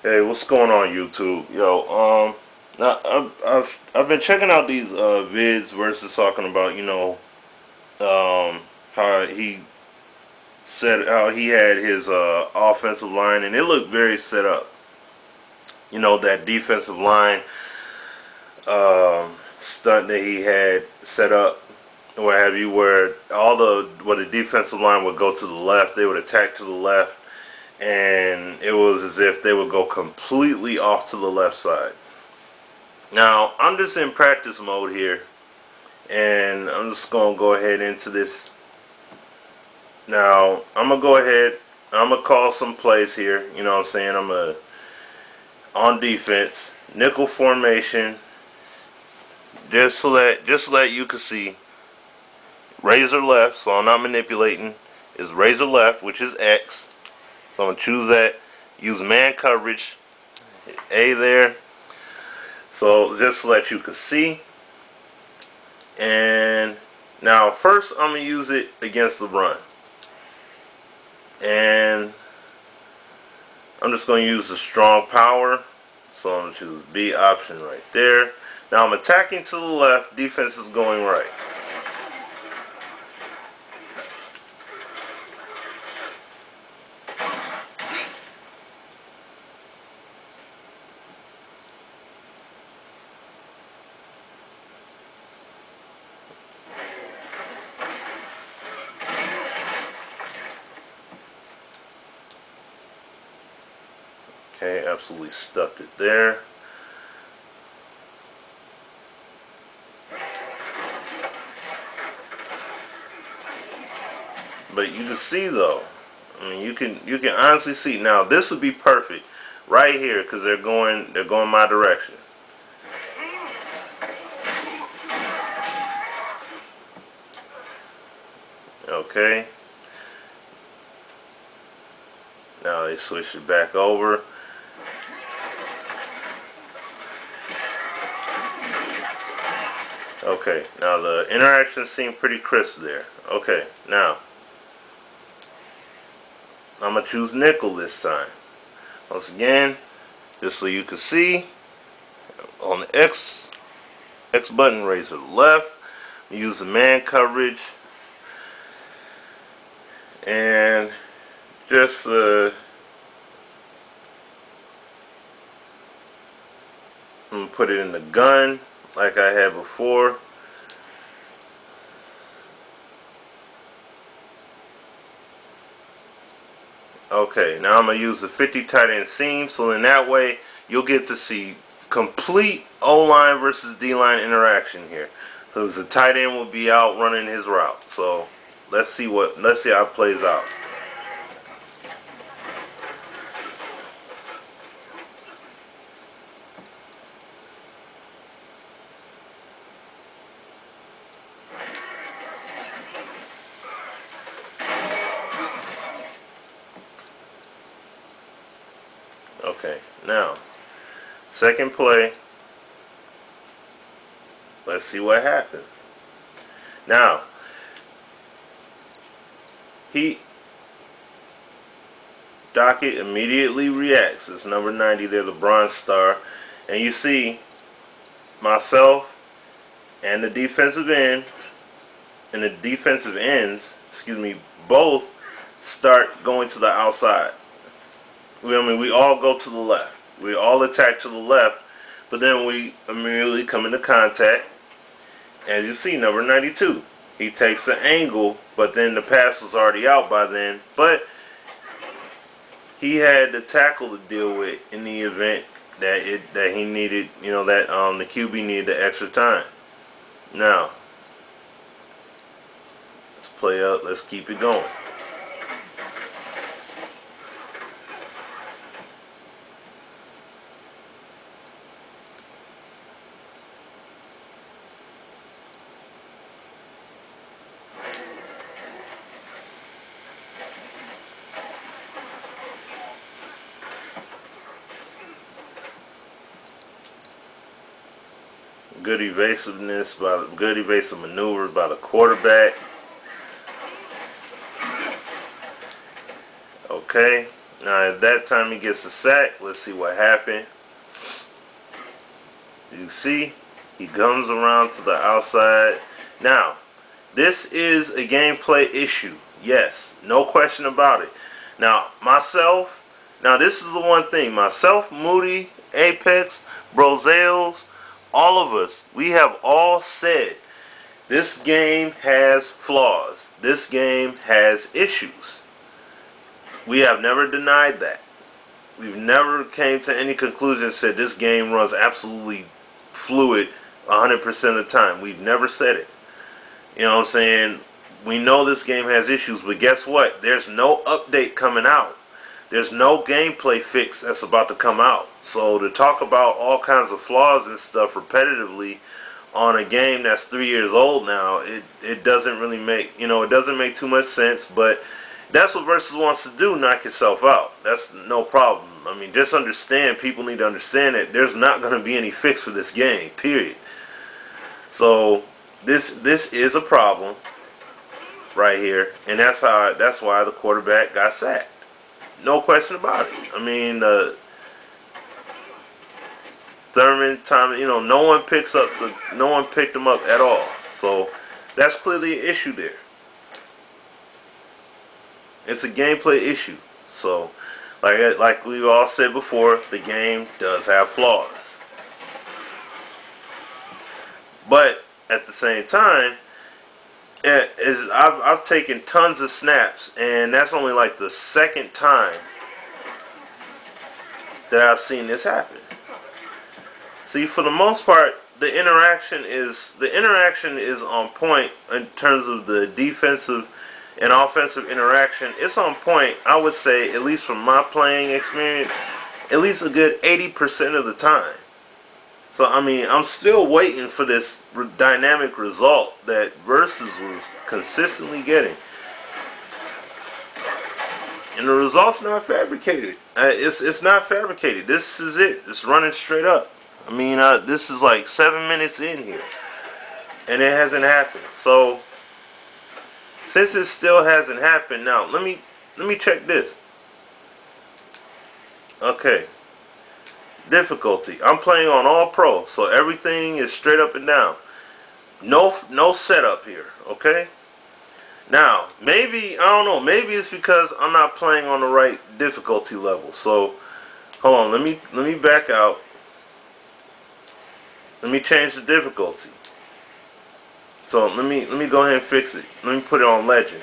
Hey, what's going on, YouTube? Yo, now I've been checking out these vids versus talking about how he said how he had his offensive line and it looked very set up. You know that defensive line stunt that he had set up, what have you, where the defensive line would go to the left, they would attack to the left, and it was as if they would go completely off to the left side. Now, I'm just in practice mode here, and I'm just going to go ahead into this. Now, I'm going to go ahead, I'm going to call some plays here, you know what I'm saying? On defense, nickel formation, just so that you can see, razor left, so I'm not manipulating, is razor left, which is X. So I'm going to choose that, use man coverage, hit A there. So just so that you can see. And now first I'm going to use it against the run. And I'm just going to use the strong power. So I'm going to choose B option right there. Now I'm attacking to the left, defense is going right. Okay, absolutely stuck it there. But you can see though, I mean you can honestly see now this would be perfect right here because they're going my direction. Okay. Now they switch it back over. Okay, now the interactions seem pretty crisp there. Okay, now I'm gonna choose nickel this time. Once again, just so you can see, on the X button, raise to the left. Use the man coverage, and just I'm gonna put it in the gun like I had before. Okay, now I'm going to use the 50 tight end seam, so in that way you'll get to see complete O-line versus D-line interaction here. Because the tight end will be out running his route. So let's see how it plays out. Okay, now second play. Let's see what happens. Now Dockett immediately reacts. It's number 90 there, the Bronze Star, and you see myself and the defensive end and the defensive ends, excuse me, both start going to the outside. We all go to the left. We all attack to the left, but then we immediately come into contact. As you see, number 92, he takes an angle, but then the pass was already out by then. But he had the tackle to deal with in the event that he needed, that the QB needed the extra time. Now, let's play up. Let's keep it going. Good evasive maneuvers by the quarterback. Okay, Now at that time he gets a sack. Let's see what happened. You see, he comes around to the outside. Now, this is a gameplay issue. Yes, no question about it. Now, this is the one thing. Myself, Moody, Apex, Brozales, all of us, we have all said this game has flaws. This game has issues. We have never denied that. We've never came to any conclusion and said this game runs absolutely fluid 100% of the time. We've never said it. You know what I'm saying? We know this game has issues, but guess what? There's no update coming out. There's no gameplay fix that's about to come out. So to talk about all kinds of flaws and stuff repetitively on a game that's 3 years old now, it doesn't really make, it doesn't make too much sense, but that's what Versuz wants to do, knock yourself out. That's no problem. I mean, just understand, people need to understand that there's not going to be any fix for this game, period. So this is a problem right here, and that's why the quarterback got sacked. No question about it. I mean, Thurman, no one picked him up at all. So that's clearly an issue there. It's a gameplay issue. So, like we all said before, the game does have flaws. But at the same time, I've taken tons of snaps, and that's only like the second time that I've seen this happen. See, for the most part, the interaction is on point in terms of the defensive and offensive interaction. It's on point, I would say, at least from my playing experience, at least a good 80% of the time. So, I mean, I'm still waiting for this dynamic result that Versuz was consistently getting. And the result's not fabricated. It's not fabricated. This is it. It's running straight up. I mean, this is like 7 minutes in here, and it hasn't happened. So, since it still hasn't happened, now let me check this. Okay. Difficulty. I'm playing on all pro, so everything is straight up and down. No setup here, okay? Now, maybe, I don't know, maybe it's because I'm not playing on the right difficulty level. So, hold on, let me back out. Let me change the difficulty. So, let me go ahead and fix it. Let me put it on legend.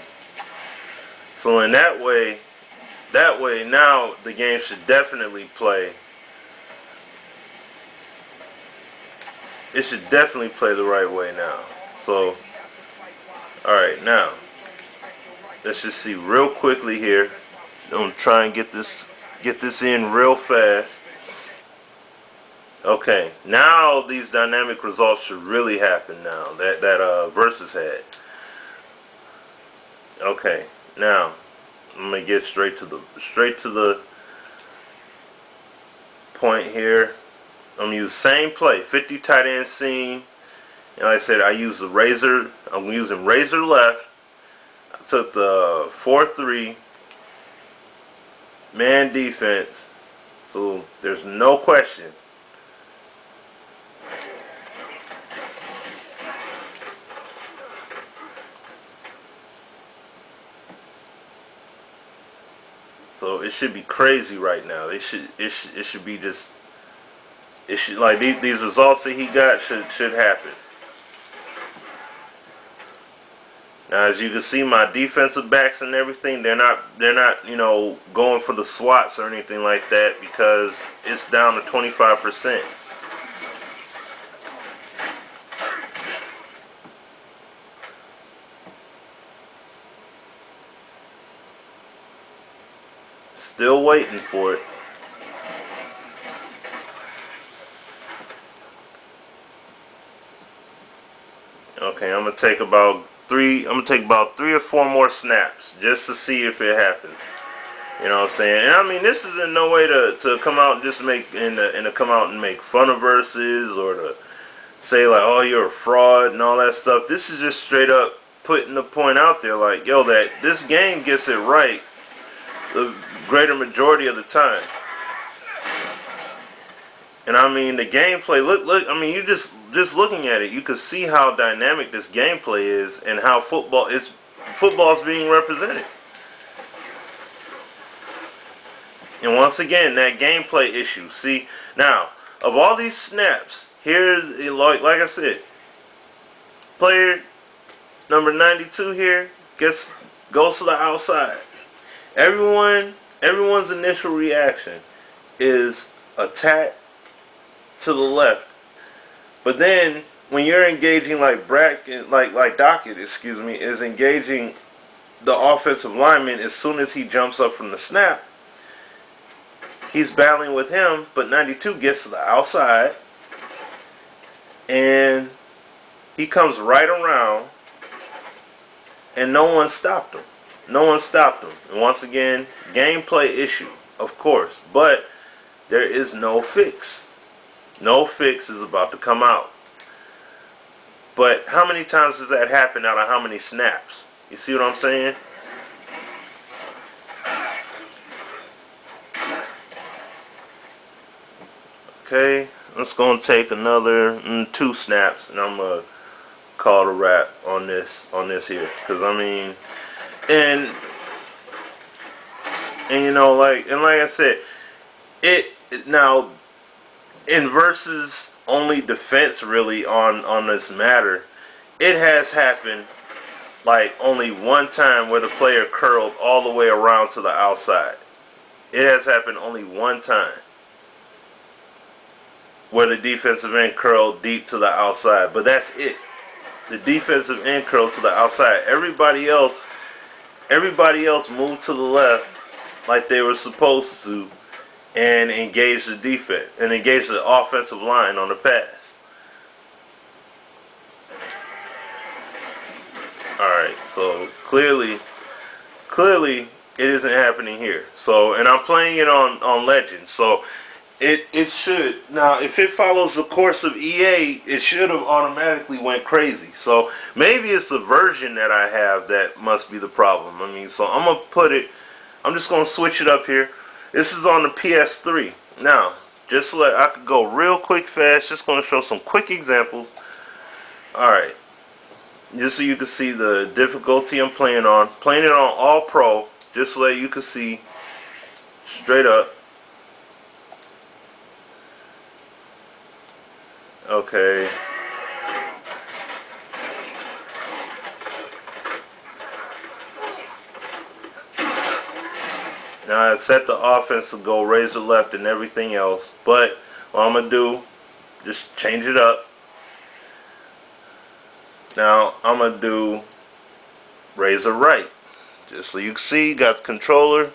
So, in that way now the game should definitely play. It should definitely play the right way now. So, alright, now, let's just see real quickly here. I'm going to try and get this in real fast. Okay, now these dynamic results should really happen now, that Versuz had. Okay, now, I'm going to get straight to the point here. I'm going to use same play, 50 tight end seam. And like I said, I'm using razor left. I took the 4-3 man defense. So there's no question. So it should be crazy right now. It should be just. It should, like, these results that he got should happen. Now, as you can see, my defensive backs and everything, they're not going for the swats or anything like that because it's down to 25%. Still waiting for it. Okay, I'm gonna take about three or four more snaps just to see if it happens. You know what I'm saying? And I mean, this is in no way to come out and just come out and make fun of Versuz or to say like, oh, you're a fraud and all that stuff. This is just straight up putting the point out there, like, yo, that this game gets it right. greater majority of the time. And I mean the gameplay. Look. I mean, you just looking at it, you can see how dynamic this gameplay is, and how football is being represented. And once again, that gameplay issue. See, now of all these snaps, here's like I said, player number 92 here goes to the outside. Everyone's initial reaction is attack to the left, but then when you're engaging like Dockett, is engaging the offensive lineman as soon as he jumps up from the snap, he's battling with him, but 92 gets to the outside and he comes right around and no one stopped him. And once again, gameplay issue, of course, but there is no fix. No fix is about to come out. But how many times does that happen out of how many snaps? You see what I'm saying? Okay, let's go and take another 2 snaps, and I'm gonna call it a wrap on this here. Because I mean, and you know, like I said, it now. In Versuz only defense really on this matter, it has happened like only one time where the player curled all the way around to the outside. It has happened only one time where the defensive end curled deep to the outside, but that's it. The defensive end curled to the outside. Everybody else moved to the left like they were supposed to, and engage the defense and engage the offensive line on the pass. Alright, so clearly it isn't happening here. So, and I'm playing it on Legend, so it should, now if it follows the course of EA, it should have automatically went crazy. So maybe it's the version that I have that must be the problem. I mean, so I'm just gonna switch it up here. This is on the PS3. Now, just so that I could go real quick fast, just going to show some quick examples. Alright, just so you can see the difficulty I'm playing on. Playing it on All Pro, just so that you can see straight up. Okay. Now I set the offense to go razor left and everything else, but what I'm gonna do, just change it up. Now I'm gonna do razor right, just so you can see. Got the controller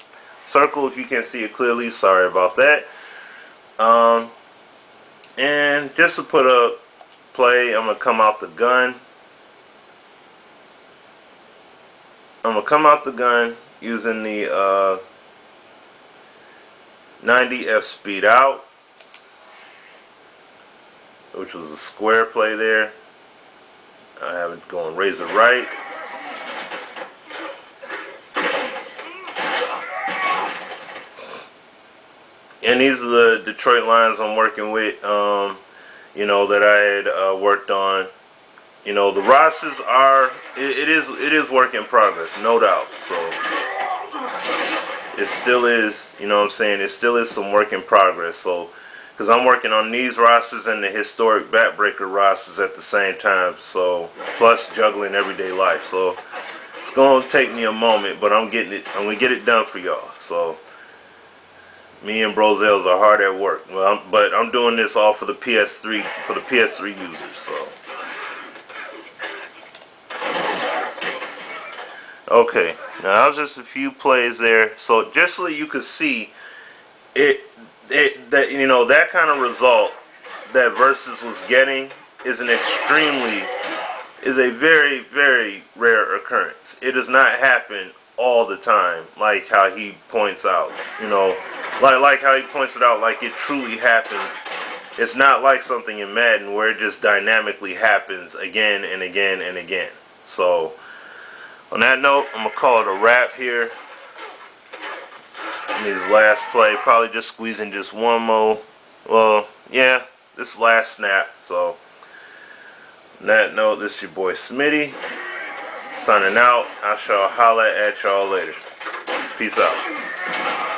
circle. If you can't see it clearly, sorry about that. And just to put a play, I'm gonna come out the gun. I'm gonna come out the gun using the 90F speed out, which was a square play there. I have it going razor right. And these are the Detroit lines I'm working with, you know, that I had worked on. You know, the rosters are, it is work in progress, no doubt. So it still is, you know what I'm saying, it still is some work in progress. So, because I'm working on these rosters and the historic backbreaker rosters at the same time, so plus juggling everyday life. So it's gonna take me a moment, but I'm gonna get it done for y'all. So me and Brozels are hard at work. Well, but I'm doing this all for the PS3 users. So okay, now that was just a few plays there. So just so you could see that, you know, that kind of result that Versuz was getting is a very, very rare occurrence. It does not happen all the time, like how he points out. You know, like how he points it out, like it truly happens. It's not like something in Madden where it just dynamically happens again and again and again. So on that note, I'm gonna call it a wrap here. on these last play. Probably just squeezing just one more. Well, yeah, this last snap. So, on that note, this is your boy Smitty signing out. I shall holla at y'all later. Peace out.